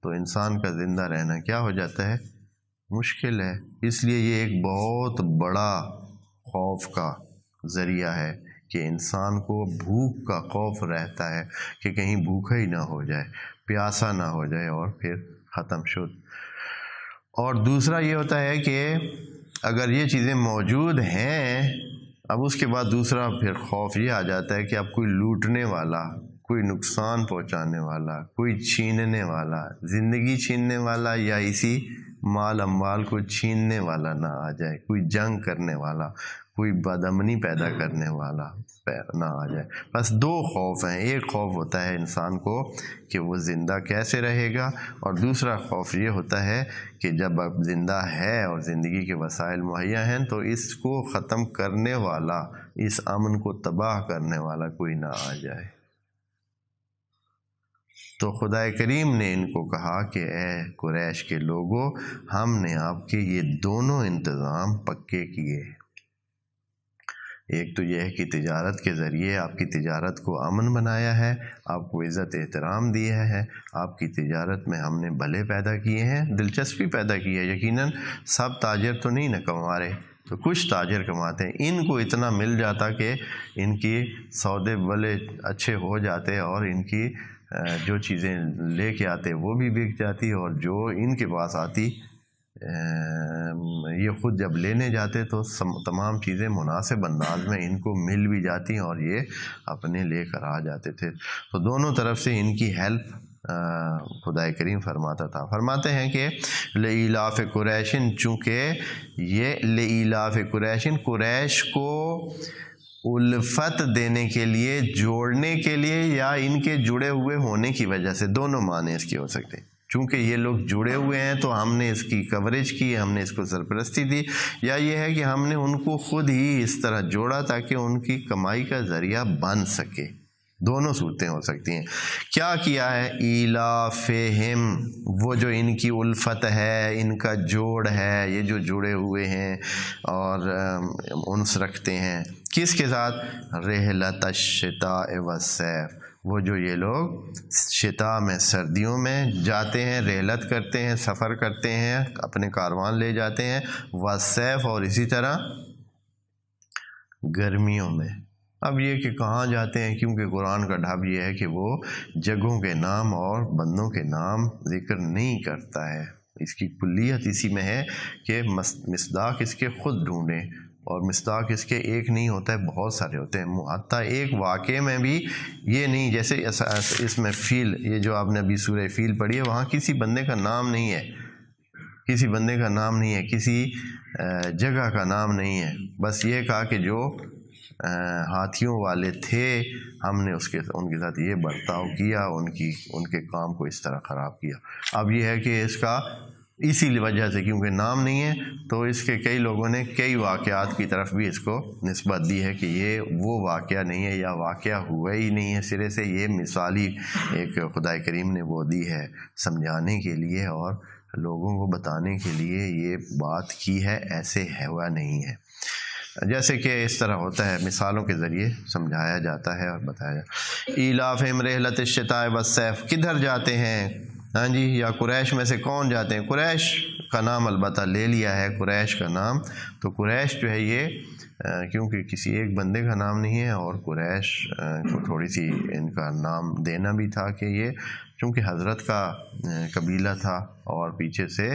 تو انسان کا زندہ رہنا کیا ہو جاتا ہے، مشکل ہے۔ اس لیے یہ ایک بہت بڑا خوف کا ذریعہ ہے کہ انسان کو بھوک کا خوف رہتا ہے کہ کہیں بھوکا ہی نہ ہو جائے، پیاسا نہ ہو جائے اور پھر ختم شد۔ اور دوسرا یہ ہوتا ہے کہ اگر یہ چیزیں موجود ہیں، اب اس کے بعد دوسرا پھر خوف یہ آ جاتا ہے کہ اب کوئی لوٹنے والا، کوئی نقصان پہنچانے والا، کوئی چھیننے والا، زندگی چھیننے والا یا اسی مال اموال کو چھیننے والا نہ آ جائے، کوئی جنگ کرنے والا، کوئی بدامنی پیدا کرنے والا نہ آ جائے۔ بس 2 خوف ہیں، ایک خوف ہوتا ہے انسان کو کہ وہ زندہ کیسے رہے گا، اور دوسرا خوف یہ ہوتا ہے کہ جب اب زندہ ہے اور زندگی کے وسائل مہیا ہیں تو اس کو ختم کرنے والا، اس امن کو تباہ کرنے والا کوئی نہ آ جائے۔ تو خدا کریم نے ان کو کہا کہ اے قریش کے لوگوں، ہم نے آپ کے یہ دونوں انتظام پکے کیے۔ ایک تو یہ ہے کہ تجارت کے ذریعے آپ کی تجارت کو امن بنایا ہے، آپ کو عزت احترام دیا ہے، آپ کی تجارت میں ہم نے بھلے پیدا کیے ہیں، دلچسپی پیدا کی ہے۔ یقیناً سب تاجر تو نہیں نہ کما رہے، تو کچھ تاجر کماتے ہیں، ان کو اتنا مل جاتا کہ ان کی سودے بڑے اچھے ہو جاتے، اور ان کی جو چیزیں لے کے آتے وہ بھی بک جاتی، اور جو ان کے پاس آتی یہ خود جب لینے جاتے تو تمام چیزیں مناسب انداز میں ان کو مل بھی جاتی اور یہ اپنے لے کر آ جاتے تھے۔ تو دونوں طرف سے ان کی ہیلپ خدا کریم فرماتا تھا۔ فرماتے ہیں کہ لإلاف قریشن، چونکہ یہ لإلاف قریشن قریش کو الفت دینے کے لیے، جوڑنے کے لیے، یا ان کے جڑے ہوئے ہونے کی وجہ سے، دونوں معنی اس کے ہو سکتے ہیں۔ چونکہ یہ لوگ جڑے ہوئے ہیں تو ہم نے اس کی کوریج کی، ہم نے اس کو سرپرستی دی، یا یہ ہے کہ ہم نے ان کو خود ہی اس طرح جوڑا تاکہ ان کی کمائی کا ذریعہ بن سکے۔ دونوں صورتیں ہو سکتی ہیں۔ کیا کیا ہے؟ ایلافہم، وہ جو ان کی الفت ہے، ان کا جوڑ ہے، یہ جو جڑے ہوئے ہیں اور انس رکھتے ہیں کس کے ساتھ؟ رحلۃ الشتاء والصیف، وہ جو یہ لوگ شتاء میں، سردیوں میں جاتے ہیں، رحلت کرتے ہیں، سفر کرتے ہیں، اپنے کاروان لے جاتے ہیں، والصیف، اور اسی طرح گرمیوں میں۔ اب یہ کہ کہاں جاتے ہیں، کیونکہ قرآن کا ڈھب یہ ہے کہ وہ جگہوں کے نام اور بندوں کے نام ذکر نہیں کرتا ہے۔ اس کی کلیت اسی میں ہے کہ مصداق اس کے خود ڈھونڈیں، اور مصداق اس کے ایک نہیں ہوتا ہے، بہت سارے ہوتے ہیں۔ حتیٰ ایک واقعے میں بھی یہ نہیں، جیسے اس میں فیل، یہ جو آپ نے ابھی سورہ فیل پڑھی ہے، وہاں کسی بندے کا نام نہیں ہے، کسی بندے کا نام نہیں ہے، کسی جگہ کا نام نہیں ہے، بس یہ کہا کہ جو ہاتھیوں والے تھے ہم نے ان کے ساتھ یہ برتاؤ کیا، ان کے کام کو اس طرح خراب کیا۔ اب یہ ہے کہ اس کا اسی وجہ سے کیونکہ نام نہیں ہے تو اس کے کئی لوگوں نے کئی واقعات کی طرف بھی اس کو نسبت دی ہے کہ یہ وہ واقعہ نہیں ہے یا واقعہ ہوا ہی نہیں ہے سرے سے، یہ مثالی ایک خدا کریم نے وہ دی ہے سمجھانے کے لیے اور لوگوں کو بتانے کے لیے یہ بات کی ہے، ایسے ہوا نہیں ہے۔ جیسے کہ اس طرح ہوتا ہے، مثالوں کے ذریعے سمجھایا جاتا ہے اور بتایا جاتا ہے۔ ایلافہم رحلۃ الشتاء والصیف، کدھر جاتے ہیں؟ ہاں جی، یا قریش میں سے کون جاتے ہیں؟ قریش کا نام البتہ لے لیا ہے، قریش کا نام، تو قریش جو ہے یہ کیونکہ کسی ایک بندے کا نام نہیں ہے، اور قریش کو تھوڑی سی ان کا نام دینا بھی تھا کہ یہ چونکہ حضرت کا قبیلہ تھا اور پیچھے سے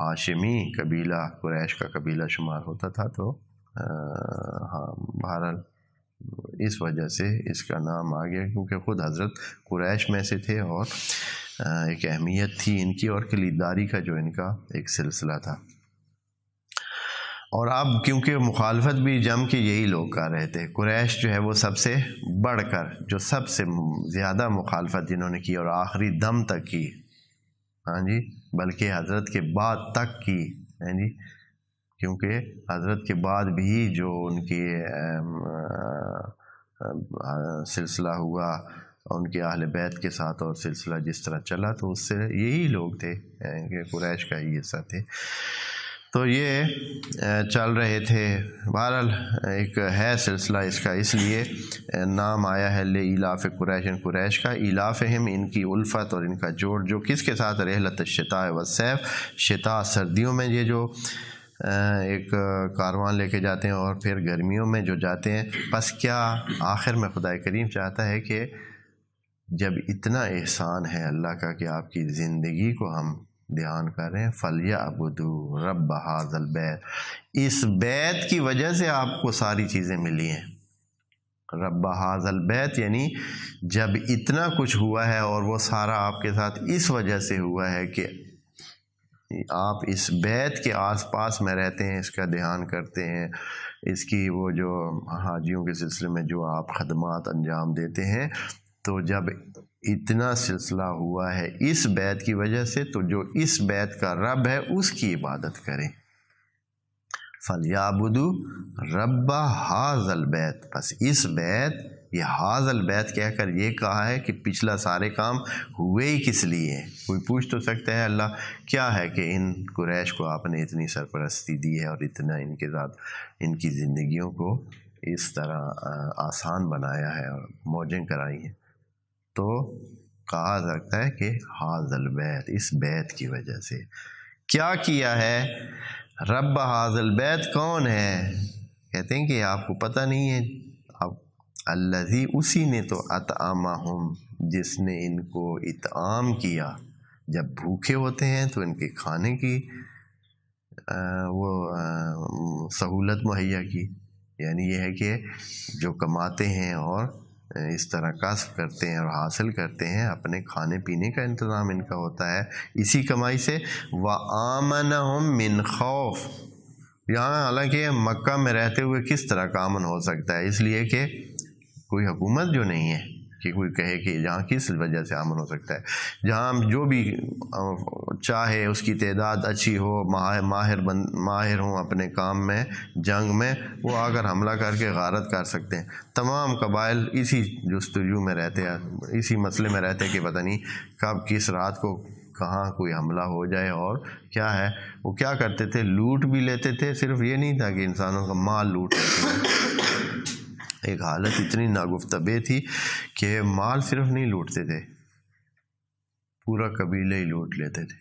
ہاشمی قبیلہ قریش کا قبیلہ شمار ہوتا تھا، تو ہاں بہرحال اس وجہ سے اس کا نام آ گیا، کیونکہ خود حضرت قریش میں سے تھے اور ایک اہمیت تھی ان کی اور کلیداری کا جو ان کا ایک سلسلہ تھا۔ اور اب کیونکہ مخالفت بھی جم کے یہی لوگ کر رہے تھے، قریش جو ہے وہ سب سے بڑھ کر جو سب سے زیادہ مخالفت جنہوں نے کی اور آخری دم تک کی، ہاں جی، بلکہ حضرت کے بعد تک کی، ہاں جی، کیونکہ حضرت کے بعد بھی جو ان کے سلسلہ ہوا ان کے اہل بیت کے ساتھ اور سلسلہ جس طرح چلا، تو اس سے یہی لوگ تھے کہ قریش کا ہی حصہ تھے، تو یہ چل رہے تھے۔ بہرحال ایک ہے سلسلہ اس کا، اس لیے نام آیا ہے لإیلاف قریش، قریش کا، ایلافہم ان کی الفت اور ان کا جوڑ، جو کس کے ساتھ؟ رحلۃ الشتاء والصیف، شتاء سردیوں میں یہ جو ایک کاروان لے کے جاتے ہیں اور پھر گرمیوں میں جو جاتے ہیں۔ پس کیا آخر میں خدا کریم چاہتا ہے کہ جب اتنا احسان ہے اللہ کا کہ آپ کی زندگی کو ہم دھیان کر رہے ہیں، فَلْيَعْبُدُوا رَبَّ هَذَا الْبَيْتِ، اس بیت کی وجہ سے آپ کو ساری چیزیں ملی ہیں۔ رب هذا البیت یعنی جب اتنا کچھ ہوا ہے اور وہ سارا آپ کے ساتھ اس وجہ سے ہوا ہے کہ آپ اس بیت کے آس پاس میں رہتے ہیں، اس کا دھیان کرتے ہیں، اس کی وہ جو حاجیوں کے سلسلے میں جو آپ خدمات انجام دیتے ہیں، تو جب اتنا سلسلہ ہوا ہے اس بیت کی وجہ سے، تو جو اس بیت کا رب ہے اس کی عبادت کریں۔ فَلْيَعْبُدُوا رَبَّ هَذَا الْبَيْتِ، بس اس بیت، یہ هَذَا الْبَيْتِ کہہ کر یہ کہا ہے کہ پچھلا سارے کام ہوئے ہی کس لیے ہیں۔ کوئی پوچھ تو سکتا ہے اللہ کیا ہے کہ ان قریش کو آپ نے اتنی سرپرستی دی ہے اور اتنا ان کے ساتھ ان کی زندگیوں کو اس طرح آسان بنایا ہے اور موجیں کرائی ہیں، تو کہا سکتا ہے کہ هَذَا الْبَيْتِ، اس بیت کی وجہ سے کیا کیا ہے۔ رب هذا البیت کون ہے؟ کہتے ہیں کہ آپ کو پتہ نہیں ہے، اب الذی، اسی نے تو اطعمہم، جس نے ان کو اطعام کیا، جب بھوکے ہوتے ہیں تو ان کے کھانے کی وہ سہولت مہیا کی، یعنی یہ ہے کہ جو کماتے ہیں اور اس طرح کسب کرتے ہیں اور حاصل کرتے ہیں، اپنے کھانے پینے کا انتظام ان کا ہوتا ہے اسی کمائی سے۔ وَآمَنَهُم مِّن خَوْفٍ، یہاں حالانکہ مکہ میں رہتے ہوئے کس طرح کا امن ہو سکتا ہے، اس لیے کہ کوئی حکومت جو نہیں ہے، کہ کوئی کہے کہ جہاں کس وجہ سے امن ہو سکتا ہے؟ جہاں جو بھی چاہے اس کی تعداد اچھی ہو، ماہر ہوں اپنے کام میں، جنگ میں، وہ آ کر حملہ کر کے غارت کر سکتے ہیں۔ تمام قبائل اسی جستجو میں رہتے ہیں، اسی مسئلے میں رہتے ہیں کہ پتہ نہیں کب کس رات کو کہاں کوئی حملہ ہو جائے۔ اور کیا ہے وہ کیا کرتے تھے، لوٹ بھی لیتے تھے، صرف یہ نہیں تھا کہ انسانوں کا مال لوٹ لیتے تھے۔ ایک حالت اتنی ناگفتبے تھی کہ مال صرف نہیں لوٹتے تھے، پورا قبیلہ ہی لوٹ لیتے تھے۔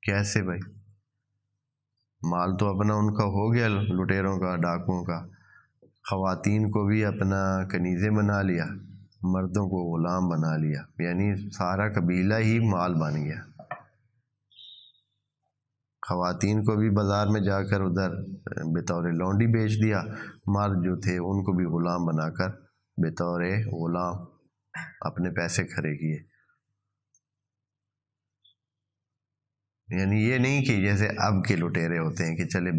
کیسے بھائی؟ مال تو اپنا ان کا ہو گیا، لٹیروں کا، ڈاکوؤں کا، خواتین کو بھی اپنا کنیزیں بنا لیا، مردوں کو غلام بنا لیا، یعنی سارا قبیلہ ہی مال بن گیا۔ خواتین کو بھی بازار میں جا کر ادھر بطور لونڈی بیچ دیا، مرد جو تھے ان کو بھی غلام بنا کر بطور غلام اپنے پیسے کھڑے کیے۔ یعنی یہ نہیں کہ جیسے اب کے لٹیرے ہوتے ہیں کہ چلے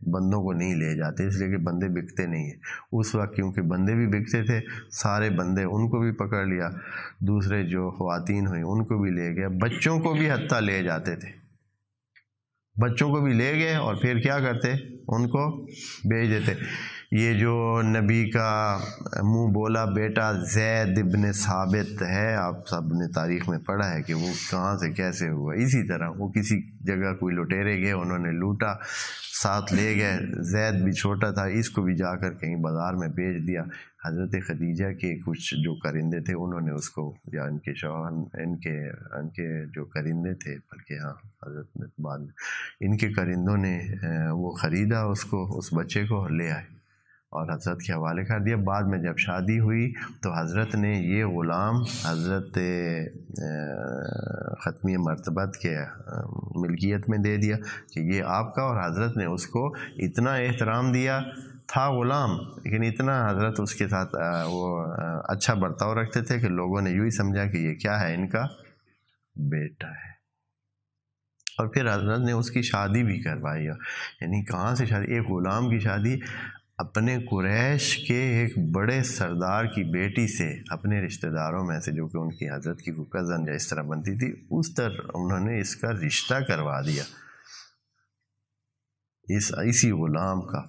بندوں کو نہیں لے جاتے اس لیے کہ بندے بکتے نہیں ہیں۔ اس وقت کیونکہ بندے بھی بکتے تھے، سارے بندے ان کو بھی پکڑ لیا، دوسرے جو خواتین ہوئیں ان کو بھی لے گیا، بچوں کو بھی حتیٰ لے جاتے تھے، بچوں کو بھی لے گئے اور پھر کیا کرتے، ان کو بیچ دیتے۔ یہ جو نبی کا منہ بولا بیٹا زید ابن ثابت ہے، آپ سب نے تاریخ میں پڑھا ہے کہ وہ کہاں سے کیسے ہوا۔ اسی طرح وہ کسی جگہ کوئی لٹیرے گئے، انہوں نے لوٹا، ساتھ لے گئے، زید بھی چھوٹا تھا، اس کو بھی جا کر کہیں بازار میں بیچ دیا۔ حضرت خدیجہ کے کچھ جو کرندے تھے انہوں نے اس کو، یا ان کے شوہر، ان کے جو کرندے تھے، بلکہ ہاں حضرت نے بعد میں ان کے کرندوں نے وہ خریدا، اس کو، اس بچے کو لے آئے اور حضرت کے حوالے کر دیا۔ بعد میں جب شادی ہوئی تو حضرت نے یہ غلام حضرت ختمی مرتبت کے ملکیت میں دے دیا کہ یہ آپ کا، اور حضرت نے اس کو اتنا احترام دیا، تھا غلام لیکن اتنا حضرت اس کے ساتھ وہ اچھا برتاؤ رکھتے تھے کہ لوگوں نے یوں ہی سمجھا کہ یہ کیا ہے، ان کا بیٹا ہے۔ اور پھر حضرت نے اس کی شادی بھی کروائی، یعنی کہاں سے شادی، ایک غلام کی شادی اپنے قریش کے ایک بڑے سردار کی بیٹی سے، اپنے رشتہ داروں میں سے جو کہ ان کی حضرت کی کوئی کزن یا اس طرح بنتی تھی، اس طرح انہوں نے اس کا رشتہ کروا دیا اسی غلام کا۔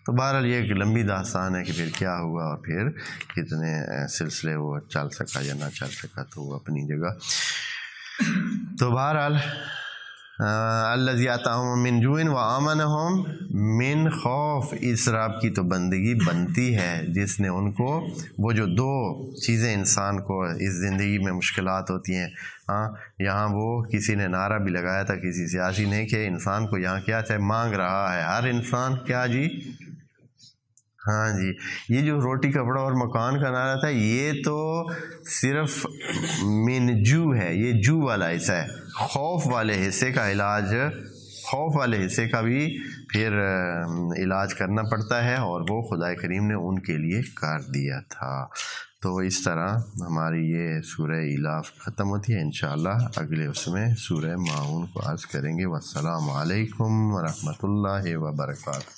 تو بہرحال یہ ایک لمبی داستان ہے کہ پھر کیا ہوا اور پھر کتنے سلسلے وہ چل سکا یا نہ چل سکا، تو وہ اپنی جگہ۔ تو بہرحال الذی آتاہم من جوع وآمنہم من خوف، اس رب کی تو بندگی بنتی ہے جس نے ان کو، وہ جو دو چیزیں انسان کو اس زندگی میں مشکلات ہوتی ہیں، ہاں یہاں وہ کسی نے نعرہ بھی لگایا تھا کسی سیاسی نے کہ انسان کو یہاں کیا چاہے، مانگ رہا ہے ہر انسان، کیا جی، ہاں جی، یہ جو روٹی کپڑا اور مکان کا نعرہ تھا یہ تو صرف من جو ہے، یہ جو والا حصہ ہے، خوف والے حصے کا علاج، خوف والے حصے کا بھی پھر علاج کرنا پڑتا ہے، اور وہ خدا کریم نے ان کے لیے کر دیا تھا۔ تو اس طرح ہماری یہ سورہ ایلاف ختم ہوتی ہے، انشاءاللہ اگلے اس میں سورہ ماعون کو عرض کریں گے۔ والسلام علیکم ورحمۃ اللہ وبرکاتہ۔